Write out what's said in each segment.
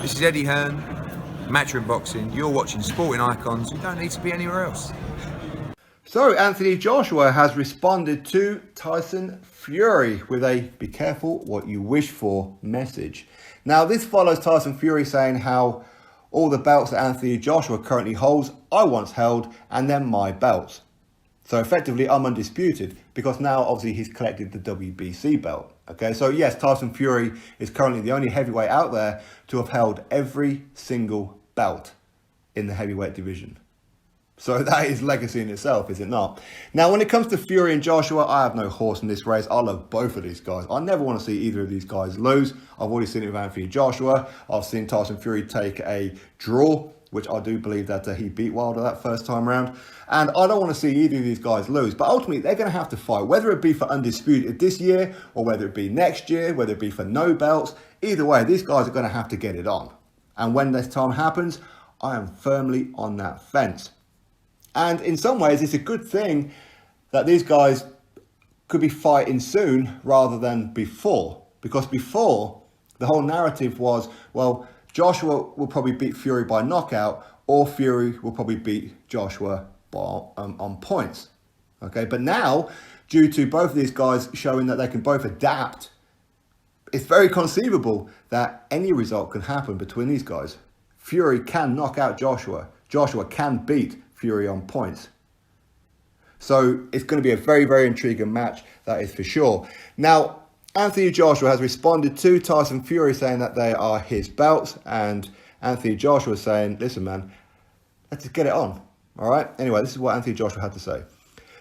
This is Eddie Hearn, Matchroom Boxing. You're watching Sporting Icons. You don't need to be anywhere else. So Anthony Joshua has responded to Tyson Fury with a "be careful what you wish for" message. Now this follows Tyson Fury saying how all the belts that Anthony Joshua currently holds I once held, and they're my belts. So effectively I'm undisputed because now obviously he's collected the WBC belt. Okay, so yes, Tyson Fury is currently the only heavyweight out there to have held every single belt in the heavyweight division. So that is legacy in itself, is it not? Now, when it comes to Fury and Joshua, I have no horse in this race. I love both of these guys. I never want to see either of these guys lose. I've already seen it with Anthony Joshua. I've seen Tyson Fury take a draw, which I do believe that he beat Wilder that first time round. And I don't want to see either of these guys lose. But ultimately, they're going to have to fight, whether it be for undisputed this year, or whether it be next year, whether it be for no belts. Either way, these guys are going to have to get it on. And when this time happens, I am firmly on that fence. And in some ways, it's a good thing that these guys could be fighting soon rather than before. Because before, the whole narrative was, well, Joshua will probably beat Fury by knockout, or Fury will probably beat Joshua on points. Okay, but now, due to both of these guys showing that they can both adapt, it's very conceivable that any result can happen between these guys. Fury can knock out Joshua. Joshua can beat Fury on points. So it's going to be a very, very intriguing match, that is for sure. Now, Anthony Joshua has responded to Tyson Fury saying that they are his belts, and Anthony Joshua saying, listen man, let's just get it on. All right? Anyway, this is what Anthony Joshua had to say.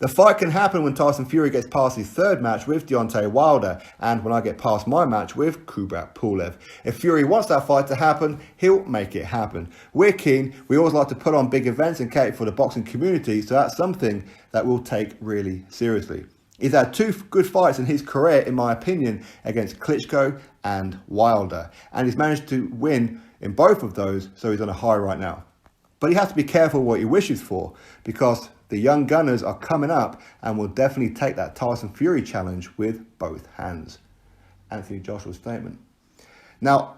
The fight can happen when Tyson Fury gets past his third match with Deontay Wilder, and when I get past my match with Kubrat Pulev. If Fury wants that fight to happen, he'll make it happen. We're keen. We always like to put on big events and cater for the boxing community, so that's something that we'll take really seriously. He's had two good fights in his career, in my opinion, against Klitschko and Wilder, and he's managed to win in both of those, so he's on a high right now. But he has to be careful what he wishes for, because the young gunners are coming up and will definitely take that Tyson Fury challenge with both hands. Anthony Joshua's statement. Now,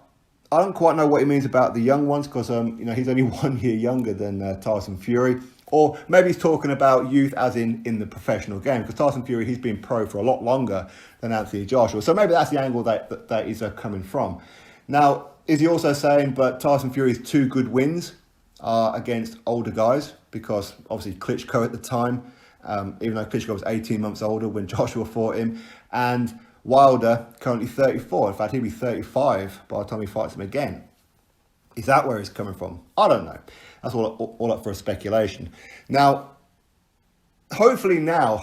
I don't quite know what he means about the young ones, because he's only 1 year younger than Tyson Fury. Or maybe he's talking about youth as in the professional game, because Tyson Fury, he's been pro for a lot longer than Anthony Joshua. So maybe that's the angle that he's coming from. Now, is he also saying, but Tyson Fury's 2 good wins are against older guys? Because obviously Klitschko at the time, even though Klitschko was 18 months older when Joshua fought him, and Wilder currently 34. In fact, he'll be 35 by the time he fights him again. Is that where he's coming from? I don't know. That's all up for a speculation. Now, hopefully, and I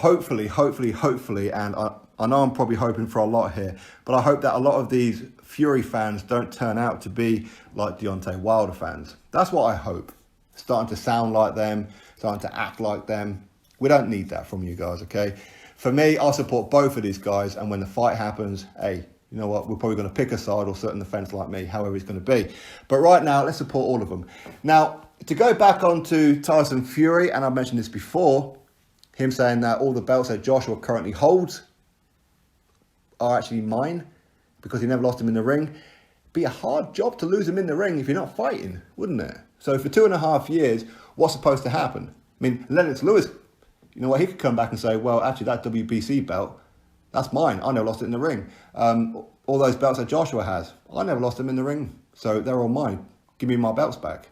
know I'm probably hoping for a lot here, but I hope that a lot of these Fury fans don't turn out to be like Deontay Wilder fans. That's what I hope. Starting to sound like them, starting to act like them. We don't need that from you guys, okay? For me, I'll support both of these guys, and when the fight happens, hey, you know what, we're probably going to pick a side or sit on the fence like me, however it's going to be. But right now, let's support all of them. Now, to go back onto Tyson Fury, and I've mentioned this before, him saying that all the belts that Joshua currently holds are actually mine because he never lost them in the ring. Be a hard job to lose them in the ring if you're not fighting, wouldn't it? So for 2.5 years, what's supposed to happen? I mean, Lennox Lewis, you know what, he could come back and say, well, actually that WBC belt, that's mine. I never lost it in the ring. All those belts that Joshua has, I never lost them in the ring. So they're all mine. Give me my belts back.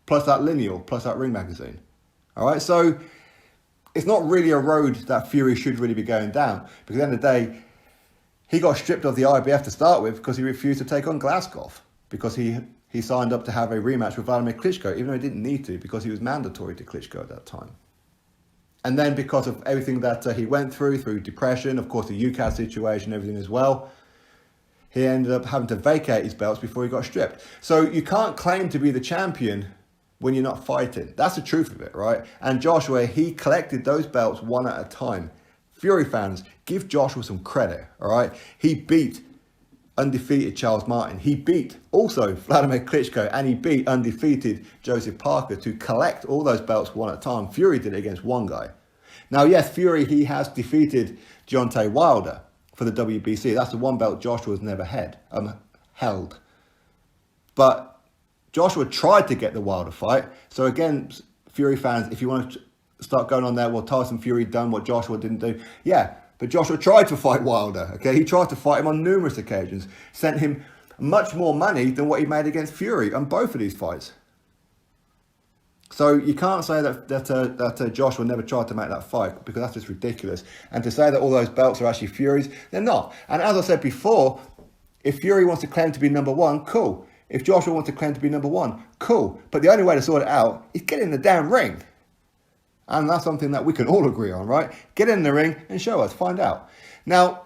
Plus that lineal, plus that Ring magazine. All right, so it's not really a road that Fury should really be going down. Because at the end of the day, he got stripped of the IBF to start with because he refused to take on Glasgow. Because he signed up to have a rematch with Wladimir Klitschko, even though he didn't need to, because he was mandatory to Klitschko at that time. And then because of everything that he went through depression, of course the UCAS situation, everything as well, he ended up having to vacate his belts before he got stripped. So you can't claim to be the champion when you're not fighting. That's the truth of it, right? And Joshua, he collected those belts one at a time. Fury fans, give Joshua some credit, all right? He beat undefeated Charles Martin. He beat also Wladimir Klitschko, and he beat undefeated Joseph Parker to collect all those belts one at a time. Fury did it against one guy. Now, yes, Fury, he has defeated Deontay Wilder for the WBC. That's the one belt Joshua's never held. But Joshua tried to get the Wilder fight. So again, Fury fans, if you want to start going on there, well, Tyson Fury done what Joshua didn't do. Yeah, but Joshua tried to fight Wilder, okay? He tried to fight him on numerous occasions. Sent him much more money than what he made against Fury on both of these fights. So you can't say that Joshua never tried to make that fight, because that's just ridiculous. And to say that all those belts are actually Fury's, they're not. And as I said before, if Fury wants to claim to be number one, cool. If Joshua wants to claim to be number one, cool. But the only way to sort it out is get in the damn ring. And that's something that we can all agree on, right? Get in the ring and show us, find out. Now,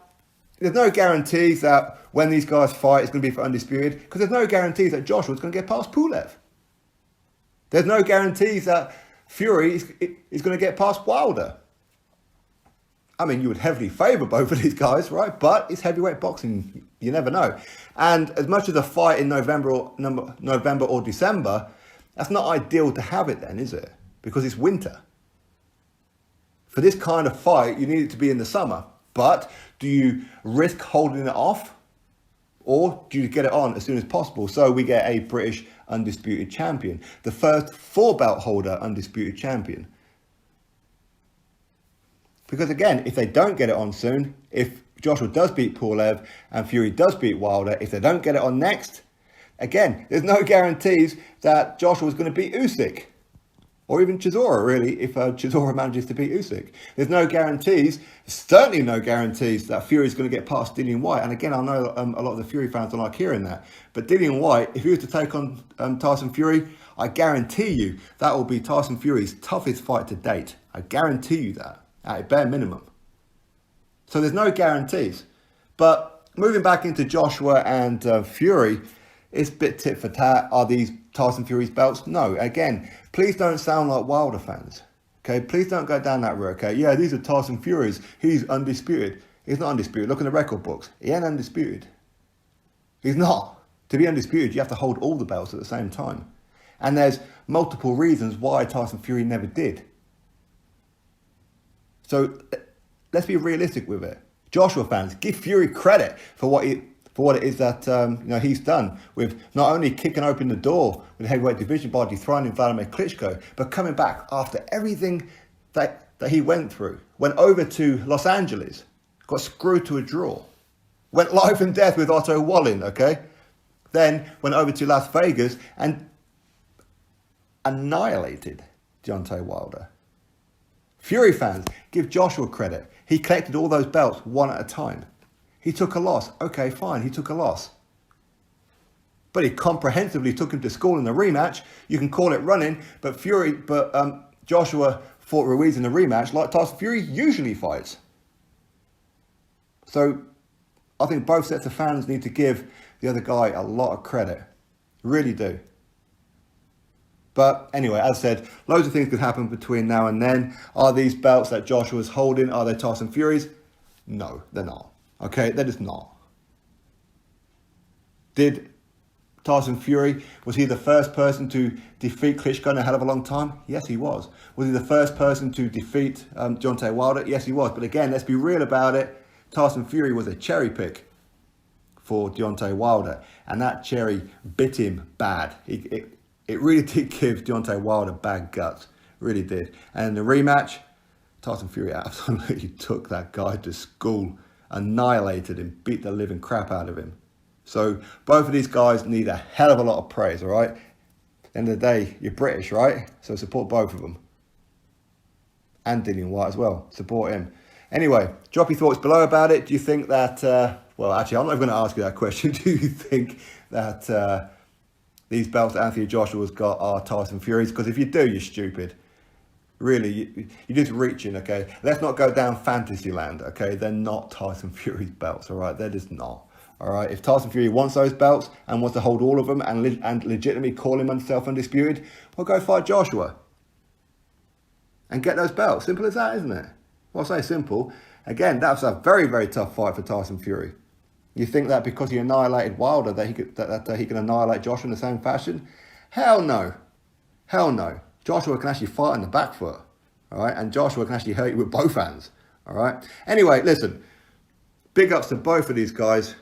there's no guarantees that when these guys fight, it's going to be for undisputed, because there's no guarantees that Joshua's going to get past Pulev. There's no guarantees that Fury is going to get past Wilder. I mean, you would heavily favour both of these guys, right? But it's heavyweight boxing. You never know. And as much as a fight in November or December, that's not ideal to have it then, is it? Because it's winter. For this kind of fight, you need it to be in the summer. But do you risk holding it off? Or do you get it on as soon as possible so we get a British undisputed champion? The first 4-belt holder undisputed champion. Because again, if they don't get it on soon, if Joshua does beat Pulev and Fury does beat Wilder, if they don't get it on next, again, there's no guarantees that Joshua's going to beat Usyk. Or even Chisora, really, if Chisora manages to beat Usyk. There's no guarantees, certainly no guarantees that Fury's going to get past Dillian Whyte. And again, I know a lot of the Fury fans don't like hearing that. But Dillian Whyte, if he was to take on Tyson Fury, I guarantee you that will be Tyson Fury's toughest fight to date. I guarantee you that, at a bare minimum. So there's no guarantees. But moving back into Joshua and Fury, it's a bit tit for tat. Are these Tyson Fury's belts? No. Again, please don't sound like Wilder fans. Okay, please don't go down that route. Okay, yeah, these are Tyson Fury's. He's undisputed. He's not undisputed. Look in the record books. He ain't undisputed. He's not. To be undisputed, you have to hold all the belts at the same time. And there's multiple reasons why Tyson Fury never did. So let's be realistic with it. Joshua fans, give Fury credit for what it is that he's done, with not only kicking open the door with the heavyweight division by dethroning Wladimir Klitschko, but coming back after everything that he went through. Went over to Los Angeles, got screwed to a draw, went life and death with Otto Wallin, okay? Then went over to Las Vegas and annihilated Deontay Wilder. Fury fans, give Joshua credit. He collected all those belts one at a time. He took a loss. Okay, fine, he took a loss. But he comprehensively took him to school in the rematch. You can call it running, but Joshua fought Ruiz in the rematch like Tyson Fury usually fights. So I think both sets of fans need to give the other guy a lot of credit. Really do. But anyway, as I said, loads of things could happen between now and then. Are these belts that Joshua's holding, are they Tyson Fury's? No, they're not. Okay, they're just not. Did Tyson Fury, was he the first person to defeat Klitschko in a hell of a long time? Yes, he was. Was he the first person to defeat Deontay Wilder? Yes, he was. But again, let's be real about it. Tyson Fury was a cherry pick for Deontay Wilder. And that cherry bit him bad. It really did give Deontay Wilder bad guts. Really did. And in the rematch, Tyson Fury absolutely took that guy to school. Annihilated him, beat the living crap out of him. So both of these guys need a hell of a lot of praise, all right? At the end of the day, you're British, right? So support both of them. And Dillian Whyte as well. Support him. Anyway, drop your thoughts below about it. Do you think that, well, actually, I'm not even going to ask you that question. Do you think that these belts that Anthony Joshua's got are Tyson Fury's? Because if you do, you're stupid. Really, you're just reaching, okay? Let's not go down fantasy land, okay? They're not Tyson Fury's belts, all right? They're just not, all right? If Tyson Fury wants those belts and wants to hold all of them and legitimately call himself undisputed, well, go fight Joshua and get those belts. Simple as that, isn't it? Well, I say simple. Again, that's a very, very tough fight for Tyson Fury. You think that because he annihilated Wilder that he can annihilate Joshua in the same fashion? Hell no. Hell no. Joshua can actually fight on the back foot, all right? And Joshua can actually hurt you with both hands, all right? Anyway, listen, big ups to both of these guys.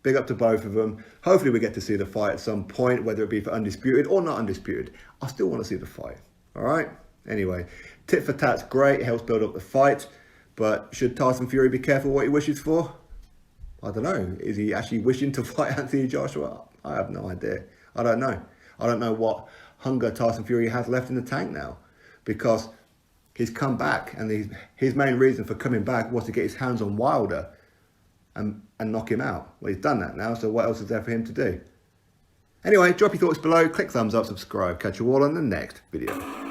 Big up to both of them. Hopefully we get to see the fight at some point, whether it be for undisputed or not undisputed. I still want to see the fight. All right? Anyway, tit for tat's great. It helps build up the fight. But should Tyson Fury be careful what he wishes for? I don't know. Is he actually wishing to fight Anthony Joshua? I have no idea. I don't know. I don't know what hunger Tyson Fury has left in the tank now. Because he's come back, and his main reason for coming back was to get his hands on Wilder and knock him out. Well, he's done that now, so what else is there for him to do? Anyway, drop your thoughts below, click thumbs up, subscribe. Catch you all on the next video.